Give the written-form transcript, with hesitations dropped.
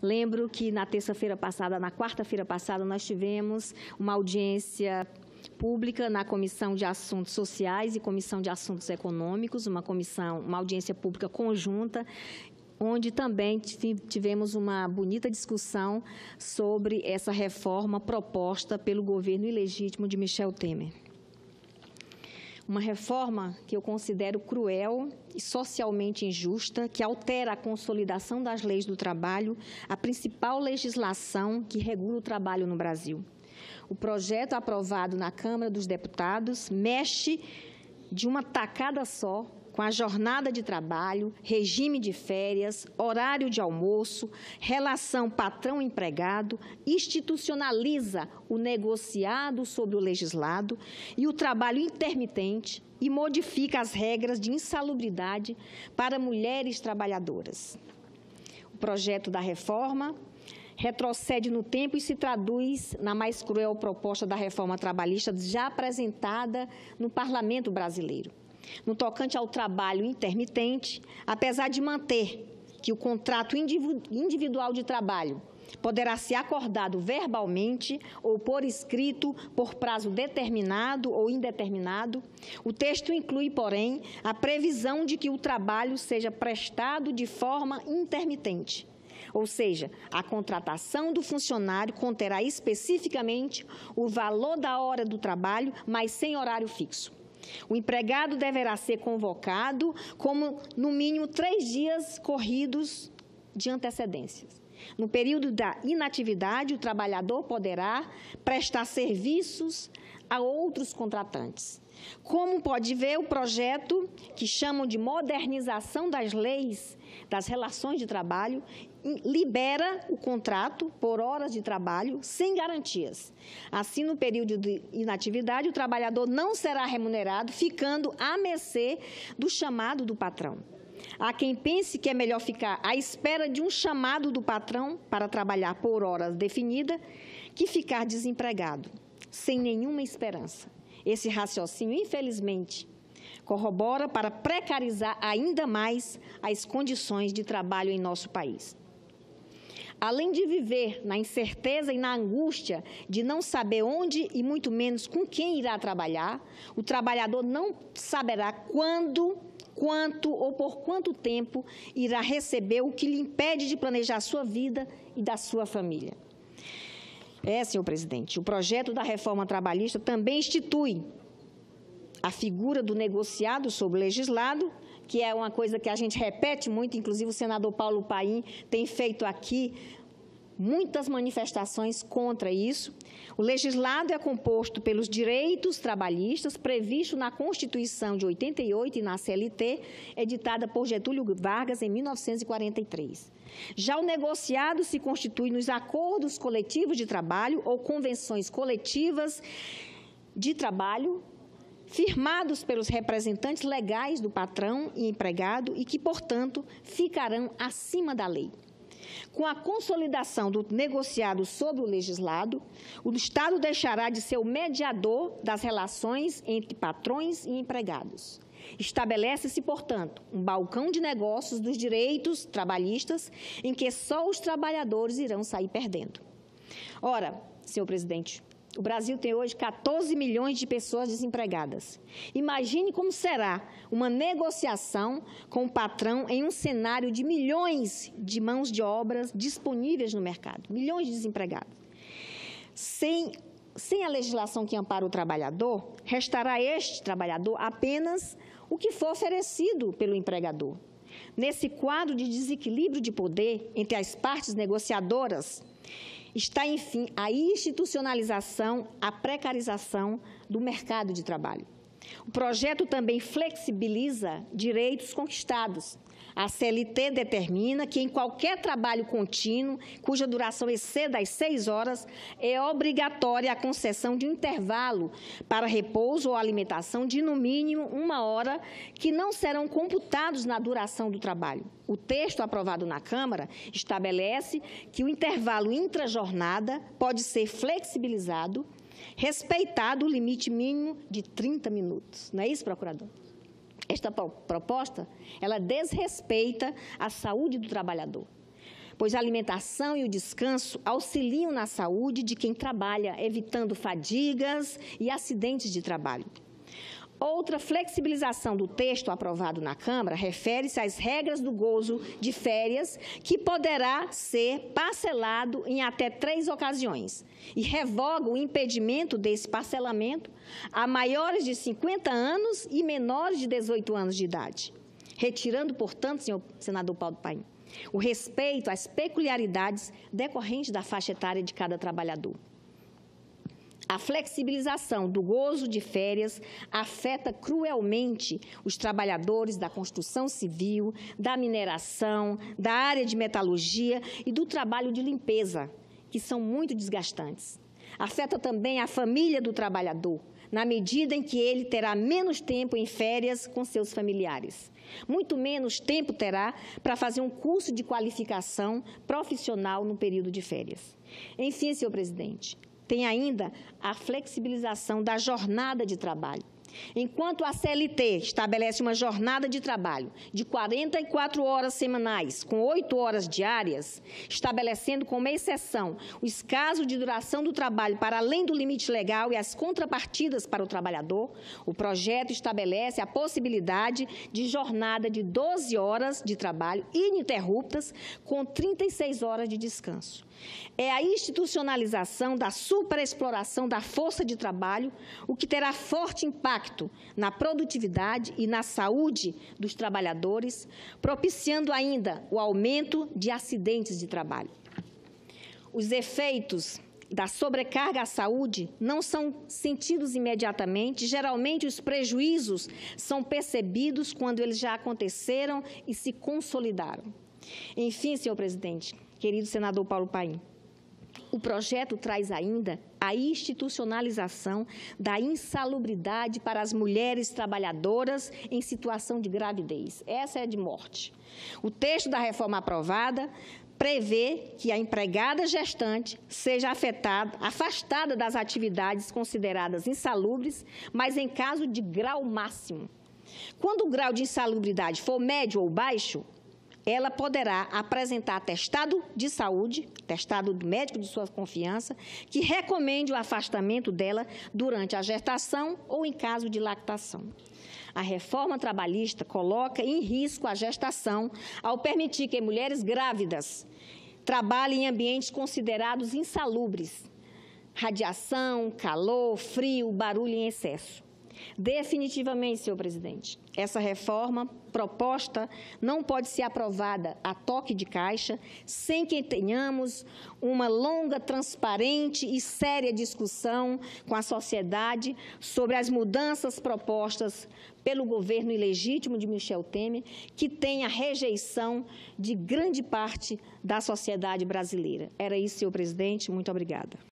Lembro que na terça-feira passada, na quarta-feira passada, nós tivemos uma audiência pública na Comissão de Assuntos Sociais e Comissão de Assuntos Econômicos, uma audiência pública conjunta, onde também tivemos uma bonita discussão sobre essa reforma proposta pelo governo ilegítimo de Michel Temer. Uma reforma que eu considero cruel e socialmente injusta, que altera a consolidação das leis do trabalho, a principal legislação que regula o trabalho no Brasil. O projeto aprovado na Câmara dos Deputados mexe de uma tacada só com a jornada de trabalho, regime de férias, horário de almoço, relação patrão-empregado, institucionaliza o negociado sobre o legislado e o trabalho intermitente e modifica as regras de insalubridade para mulheres trabalhadoras. O projeto da reforma retrocede no tempo e se traduz na mais cruel proposta da reforma trabalhista já apresentada no Parlamento brasileiro. No tocante ao trabalho intermitente, apesar de manter que o contrato individual de trabalho poderá ser acordado verbalmente ou por escrito por prazo determinado ou indeterminado, o texto inclui, porém, a previsão de que o trabalho seja prestado de forma intermitente. Ou seja, a contratação do funcionário conterá especificamente o valor da hora do trabalho, mas sem horário fixo. O empregado deverá ser convocado como, no mínimo, 3 dias corridos de antecedências. No período da inatividade, o trabalhador poderá prestar serviços a outros contratantes. Como pode ver, o projeto, que chamam de modernização das leis das relações de trabalho, libera o contrato por horas de trabalho sem garantias. Assim, no período de inatividade, o trabalhador não será remunerado, ficando à mercê do chamado do patrão. Há quem pense que é melhor ficar à espera de um chamado do patrão para trabalhar por horas definidas que ficar desempregado, sem nenhuma esperança. Esse raciocínio, infelizmente, corrobora para precarizar ainda mais as condições de trabalho em nosso país. Além de viver na incerteza e na angústia de não saber onde e muito menos com quem irá trabalhar, o trabalhador não saberá quando, quanto ou por quanto tempo irá receber, o que lhe impede de planejar a sua vida e da sua família. Senhor presidente, o projeto da reforma trabalhista também institui a figura do negociado sobre o legislado, que é uma coisa que a gente repete muito, inclusive o senador Paulo Paim tem feito aqui muitas manifestações contra isso. O legislado é composto pelos direitos trabalhistas previstos na Constituição de 88 e na CLT, editada por Getúlio Vargas em 1943. Já o negociado se constitui nos acordos coletivos de trabalho ou convenções coletivas de trabalho firmados pelos representantes legais do patrão e empregado e que, portanto, ficarão acima da lei. Com a consolidação do negociado sobre o legislado, o Estado deixará de ser o mediador das relações entre patrões e empregados. Estabelece-se, portanto, um balcão de negócios dos direitos trabalhistas em que só os trabalhadores irão sair perdendo. Ora, senhor presidente, o Brasil tem hoje 14 milhões de pessoas desempregadas. Imagine como será uma negociação com o patrão em um cenário de milhões de mãos de obras disponíveis no mercado, milhões de desempregados. Sem a legislação que ampara o trabalhador, restará a este trabalhador apenas o que for oferecido pelo empregador. Nesse quadro de desequilíbrio de poder entre as partes negociadoras, está, enfim, a institucionalização, a precarização do mercado de trabalho. O projeto também flexibiliza direitos conquistados. A CLT determina que em qualquer trabalho contínuo, cuja duração exceda as 6 horas, é obrigatória a concessão de um intervalo para repouso ou alimentação de, no mínimo, 1 hora, que não serão computados na duração do trabalho. O texto aprovado na Câmara estabelece que o intervalo intrajornada pode ser flexibilizado, respeitado o limite mínimo de 30 minutos. Não é isso, procurador? Esta proposta, ela desrespeita a saúde do trabalhador. pois a alimentação e o descanso auxiliam na saúde de quem trabalha, evitando fadigas e acidentes de trabalho. Outra flexibilização do texto aprovado na Câmara refere-se às regras do gozo de férias, que poderá ser parcelado em até 3 ocasiões, e revoga o impedimento desse parcelamento a maiores de 50 anos e menores de 18 anos de idade, retirando, portanto, senhor senador Paulo Paim, o respeito às peculiaridades decorrentes da faixa etária de cada trabalhador. A flexibilização do gozo de férias afeta cruelmente os trabalhadores da construção civil, da mineração, da área de metalurgia e do trabalho de limpeza, que são muito desgastantes. Afeta também a família do trabalhador, na medida em que ele terá menos tempo em férias com seus familiares. Muito menos tempo terá para fazer um curso de qualificação profissional no período de férias. Enfim, senhor presidente, tem ainda a flexibilização da jornada de trabalho. Enquanto a CLT estabelece uma jornada de trabalho de 44 horas semanais, com 8 horas diárias, estabelecendo como exceção os casos de duração do trabalho para além do limite legal e as contrapartidas para o trabalhador, o projeto estabelece a possibilidade de jornada de 12 horas de trabalho ininterruptas, com 36 horas de descanso. É a institucionalização da superexploração da força de trabalho, o que terá forte impacto na produtividade e na saúde dos trabalhadores, propiciando ainda o aumento de acidentes de trabalho. Os efeitos da sobrecarga à saúde não são sentidos imediatamente, geralmente os prejuízos são percebidos quando eles já aconteceram e se consolidaram. Enfim, senhor presidente, querido senador Paulo Paim, o projeto traz ainda a institucionalização da insalubridade para as mulheres trabalhadoras em situação de gravidez. Essa é de morte. O texto da reforma aprovada prevê que a empregada gestante seja afastada das atividades consideradas insalubres, mas em caso de grau máximo. Quando o grau de insalubridade for médio ou baixo, ela poderá apresentar atestado de saúde, atestado do médico de sua confiança, que recomende o afastamento dela durante a gestação ou em caso de lactação. A reforma trabalhista coloca em risco a gestação ao permitir que mulheres grávidas trabalhem em ambientes considerados insalubres, radiação, calor, frio, barulho em excesso. Definitivamente, senhor presidente, essa reforma proposta não pode ser aprovada a toque de caixa sem que tenhamos uma longa, transparente e séria discussão com a sociedade sobre as mudanças propostas pelo governo ilegítimo de Michel Temer, que tem a rejeição de grande parte da sociedade brasileira. Era isso, senhor presidente. Muito obrigada.